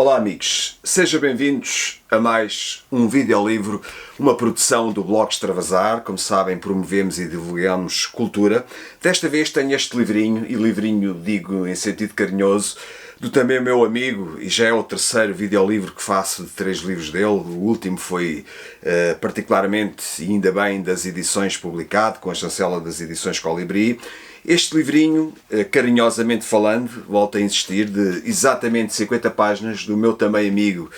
Olá amigos, sejam bem-vindos a mais um videolivro, uma produção do blog Extravasar. Como sabem, promovemos e divulgamos cultura. Desta vez tenho este livrinho, e livrinho digo em sentido carinhoso, do também meu amigo, e já é o terceiro videolivro que faço de 3 livros dele. O último foi particularmente, e ainda bem, das edições publicado, com a chancela das edições Colibri. Este livrinho, carinhosamente falando, volto a insistir, de exatamente 50 páginas, do meu também amigo,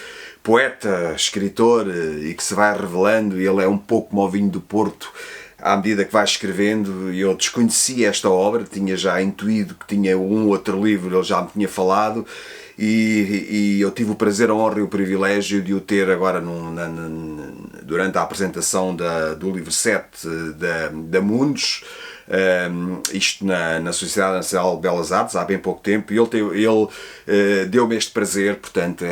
poeta, escritor, e que se vai revelando, e ele é um pouco como o vinho do Porto, à medida que vai escrevendo. Eu desconhecia esta obra, tinha já intuído que tinha um outro livro, ele já me tinha falado, e eu tive o prazer, a honra e o privilégio de o ter agora durante a apresentação do livro 7 da Mundos, isto na Sociedade Nacional de Belas Artes, há bem pouco tempo, e ele deu-me este prazer. Portanto,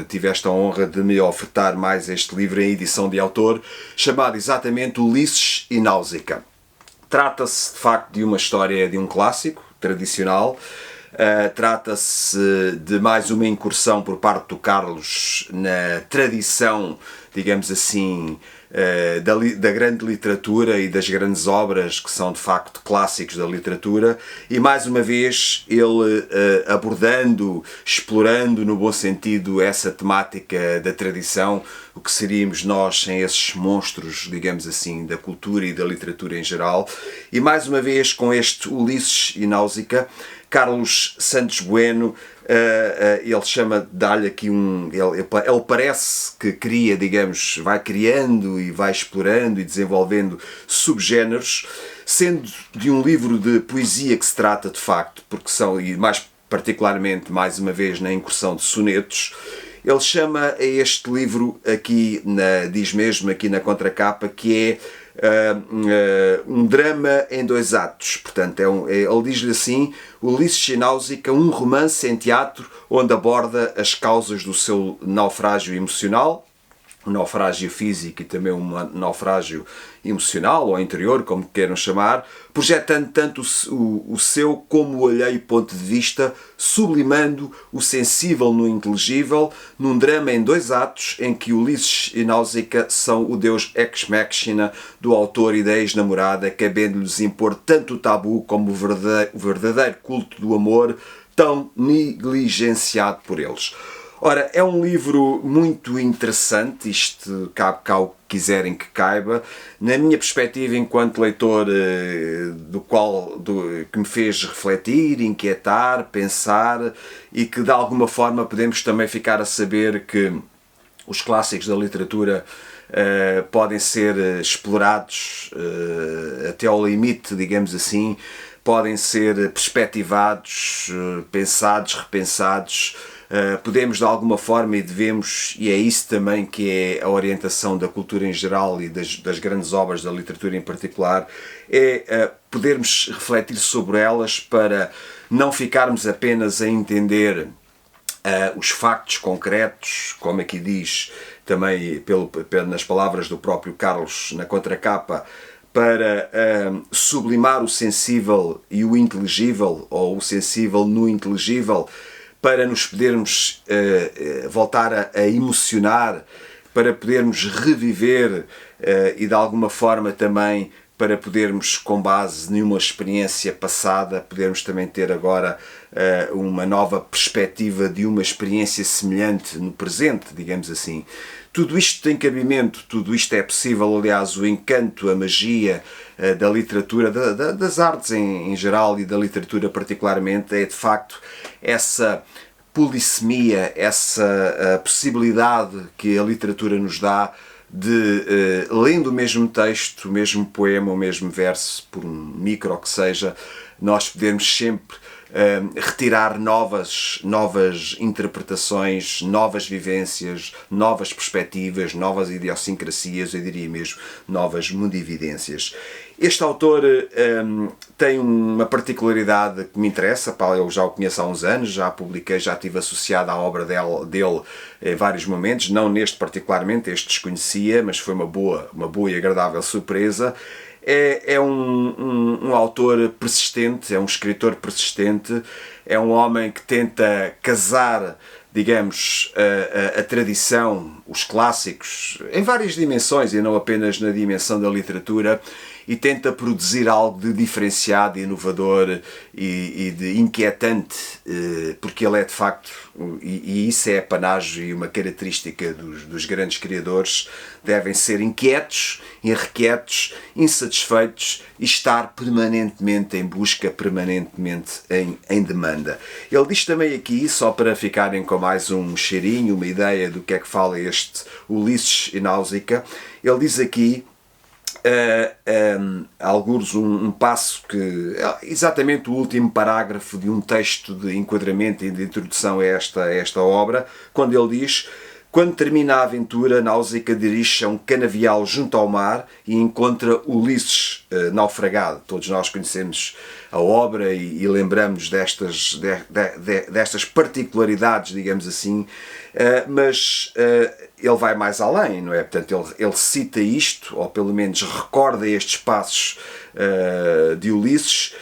tive esta honra de me ofertar mais este livro em edição de autor, chamado exatamente Ulisses e Náusica. Trata-se, de facto, de uma história de um clássico tradicional. Trata-se de mais uma incursão por parte do Carlos na tradição, digamos assim, da grande literatura e das grandes obras que são de facto clássicos da literatura, e mais uma vez ele abordando, explorando no bom sentido essa temática da tradição, o que seríamos nós sem esses monstros, digamos assim, da cultura e da literatura em geral. E mais uma vez com este Ulisses e Náusica, Carlos Santos Bueno, ele dá-lhe aqui ele parece que cria, digamos, vai criando e vai explorando e desenvolvendo subgéneros, sendo de um livro de poesia que se trata de facto, porque são, e mais particularmente, mais uma vez, na incursão de sonetos. Ele chama a este livro aqui, diz mesmo aqui na contracapa, que é um drama em 2 atos. Portanto, ele diz-lhe assim: Ulisses e Náusica, um romance em teatro onde aborda as causas do seu naufrágio emocional, um naufrágio físico e também um naufrágio emocional ou interior, como queiram chamar, projetando tanto o seu como o alheio ponto de vista, sublimando o sensível no inteligível, num drama em 2 atos em que Ulisses e Náusica são o deus ex machina do autor e da ex-namorada, cabendo-lhes impor tanto o tabu como o verdadeiro culto do amor, tão negligenciado por eles. Ora, é um livro muito interessante, isto cabe cá o que quiserem que caiba. Na minha perspectiva, enquanto leitor, que me fez refletir, inquietar, pensar, e que de alguma forma podemos também ficar a saber que os clássicos da literatura podem ser explorados até ao limite, digamos assim, podem ser perspectivados, pensados, repensados. Podemos de alguma forma, e devemos, e é isso também que é a orientação da cultura em geral e das grandes obras da literatura em particular, é podermos refletir sobre elas para não ficarmos apenas a entender os factos concretos, como aqui diz também nas palavras do próprio Carlos na contracapa, para sublimar o sensível e o inteligível, ou o sensível no inteligível, para nos podermos voltar a emocionar, para podermos reviver e de alguma forma também para podermos, com base numa experiência passada, podermos também ter agora uma nova perspectiva de uma experiência semelhante no presente, digamos assim. Tudo isto tem cabimento, tudo isto é possível. Aliás, o encanto, a magia da literatura, das artes em geral e da literatura particularmente, é de facto essa polissemia, essa possibilidade que a literatura nos dá de, lendo o mesmo texto, o mesmo poema, o mesmo verso, por um micro que seja, nós podemos sempre retirar novas interpretações, novas vivências, novas perspectivas, novas idiosincrasias, eu diria mesmo novas mundividências. Este autor tem uma particularidade que me interessa. Eu já o conheço há uns anos, já publiquei, já estive associado à obra dele em vários momentos, não neste particularmente, este desconhecia, mas foi uma boa e agradável surpresa. É um autor persistente, é um escritor persistente, é um homem que tenta casar digamos, a tradição, os clássicos, em várias dimensões e não apenas na dimensão da literatura, e tenta produzir algo de diferenciado, inovador e de inquietante, porque ele é de facto, e isso é apanágio e uma característica dos grandes criadores, devem ser inquietos, irrequietos, insatisfeitos e estar permanentemente em busca, permanentemente em demanda. Ele diz também aqui, só para ficarem com mais um cheirinho, uma ideia do que é que fala este Ulisses e Náusica, ele diz aqui alguns um passo que é exatamente o último parágrafo de um texto de enquadramento e de introdução a esta obra, quando ele diz: quando termina a aventura, Náusica dirige-se a um canavial junto ao mar e encontra Ulisses naufragado. Todos nós conhecemos a obra e lembramos destas particularidades, digamos assim, mas ele vai mais além, não é? Portanto, ele cita isto, ou pelo menos recorda estes passos de Ulisses,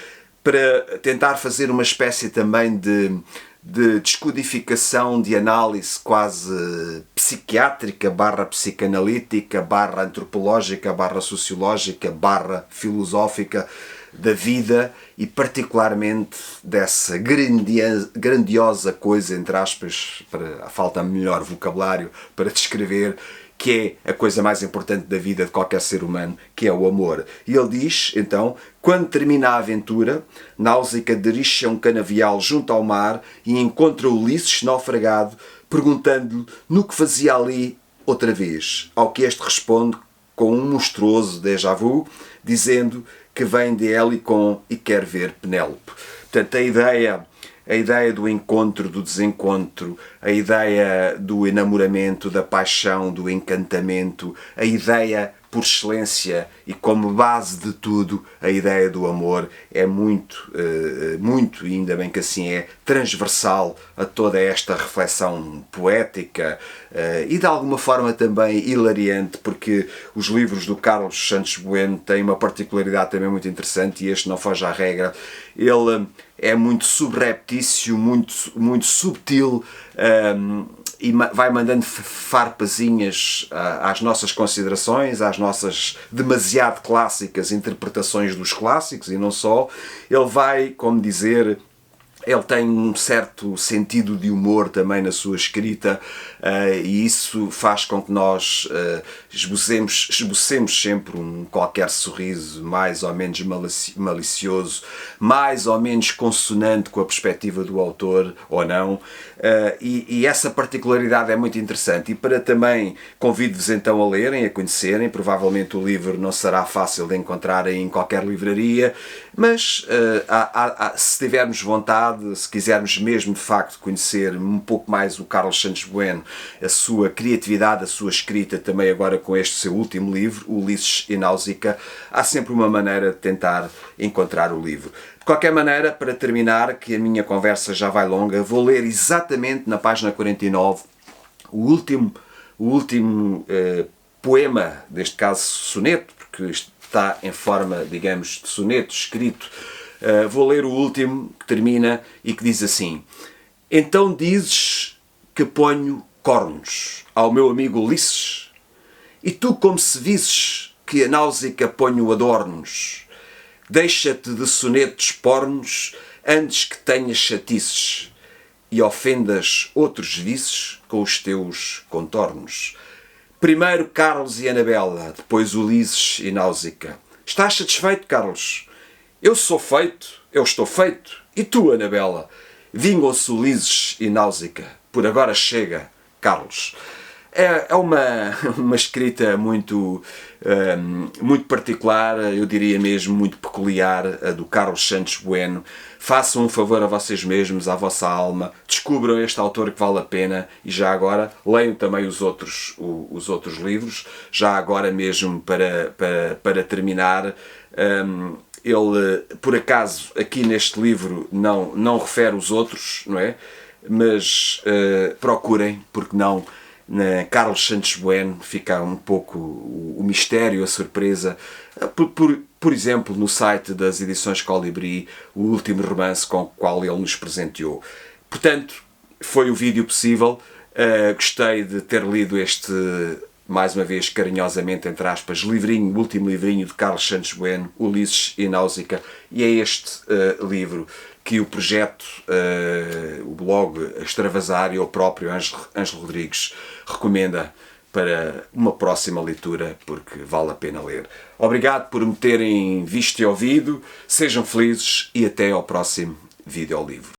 para tentar fazer uma espécie também de descodificação, de análise quase psiquiátrica, barra psicanalítica, barra antropológica, barra sociológica, barra filosófica da vida e particularmente dessa grandiosa coisa, entre aspas, falta melhor vocabulário para descrever, que é a coisa mais importante da vida de qualquer ser humano, que é o amor. E ele diz, então, quando termina a aventura, Náusica dirige-se a um canavial junto ao mar e encontra Ulisses naufragado, perguntando-lhe no que fazia ali outra vez, ao que este responde com um monstruoso déjà vu, dizendo que vem de Helicon e quer ver Penélope. Portanto, a ideia do encontro, do desencontro, a ideia do enamoramento, da paixão, do encantamento, a ideia, por excelência e como base de tudo, a ideia do amor é muito, e ainda bem que assim é, transversal a toda esta reflexão poética e de alguma forma também hilariante, porque os livros do Carlos Santos Bueno têm uma particularidade também muito interessante e este não foge à regra. Ele é muito subreptício, muito subtil, e vai mandando farpazinhas às nossas considerações, às nossas demasiado clássicas interpretações dos clássicos, e não só. Ele vai, como dizer, ele tem um certo sentido de humor também na sua escrita, e isso faz com que nós esbocemos sempre qualquer sorriso mais ou menos malicioso, mais ou menos consonante com a perspectiva do autor, ou não, e essa particularidade é muito interessante. E para também, convido-vos então a lerem, a conhecerem. Provavelmente o livro não será fácil de encontrar em qualquer livraria, mas se tivermos vontade, se quisermos mesmo de facto conhecer um pouco mais o Carlos Santos Bueno, a sua criatividade, a sua escrita, também agora com este seu último livro, Ulisses e Náusica, há sempre uma maneira de tentar encontrar o livro. De qualquer maneira, para terminar, que a minha conversa já vai longa, vou ler exatamente na página 49 o último poema, neste caso soneto, porque está em forma, digamos, de soneto escrito. Vou ler o último, que termina e que diz assim: então dizes que ponho cornos ao meu amigo Ulisses, e tu como se visses que a Náusica ponho adornos, deixa-te de sonetos pornos antes que tenhas chatices e ofendas outros vices com os teus contornos. Primeiro Carlos e Anabela, depois Ulisses e Náusica. Estás satisfeito, Carlos? Eu sou feito, eu estou feito. E tu, Anabela? Vingam-se Ulisses e Náusica. Por agora chega, Carlos. É uma escrita muito particular, eu diria mesmo muito peculiar, a do Carlos Santos Bueno. Façam um favor a vocês mesmos, à vossa alma, descubram este autor que vale a pena e já agora leiam também os outros livros. Já agora mesmo para terminar, ele, por acaso, aqui neste livro não refere os outros, não é? Mas procurem, porque não, na Carlos Santos Bueno fica um pouco o mistério, a surpresa. Por exemplo, no site das edições Colibri, o último romance com o qual ele nos presenteou. Portanto, foi o vídeo possível. Gostei de ter lido este, mais uma vez, carinhosamente, entre aspas, livrinho, o último livrinho de Carlos Santos Bueno, Ulisses e Náusica, e é este livro que o projeto, o blog Extravasar e o próprio Ângelo Rodrigues recomenda para uma próxima leitura, porque vale a pena ler. Obrigado por me terem visto e ouvido, sejam felizes e até ao próximo videolivro.